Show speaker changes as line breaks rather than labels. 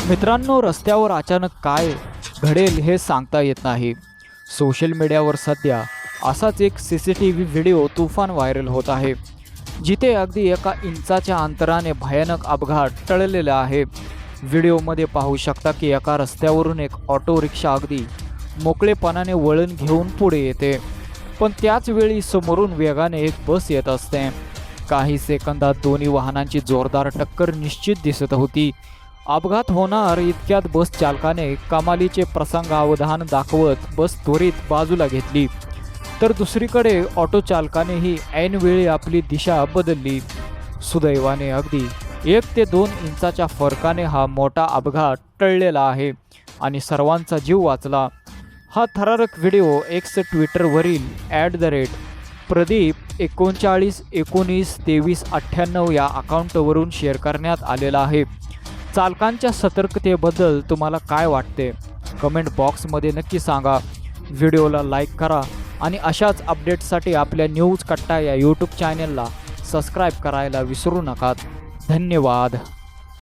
मित्रांनो, रस्त्यावर अचानक काय घडेल हे सांगता येत नाही। सोशल मीडियावर सध्या असाच एक CCTV व्हिडिओ तुफान व्हायरल होत आहे, जिथे अगदी एका इंचाच्या अंतराने भयानक अपघात टळलेला आहे। व्हिडिओमध्ये पाहू शकता की एका रस्त्यावरून एक ऑटो रिक्षा अगदी मोकळेपणाने वळण घेऊन पुढे येते, पण त्याच वेळी समोरून वेगाने एक बस येत असते। काही सेकंदात दोन्ही वाहनांची जोरदार टक्कर निश्चित दिसत होती। अपघात होणार इतक्यात बस चालकाने कमालीचे प्रसंगावधान दाखवत बस त्वरित बाजूला घेतली, तर दुसरीकडे ऑटो चालकानेही ऐनवेळी आपली दिशा बदलली। सुदैवाने अगदी 1 ते 2 इंचाच्या फरकाने हा मोठा अपघात टळलेला आहे आणि सर्वांचा जीव वाचला। हा थरारक व्हिडिओ एक्स ट्विटरवरील @प्रदीप39192398 या अकाउंटवरून शेअर करण्यात आलेला आहे। चालकांच्या सतर्कतेबद्दल तुम्हाला काय वाटते? कमेंट बॉक्समध्ये नक्की सांगा। व्हिडिओला लाईक करा आणि अशाच अपडेट्ससाठी आपल्या न्यूज कट्टा या यूट्यूब चॅनलला सबस्क्राईब करायला विसरू नका। धन्यवाद।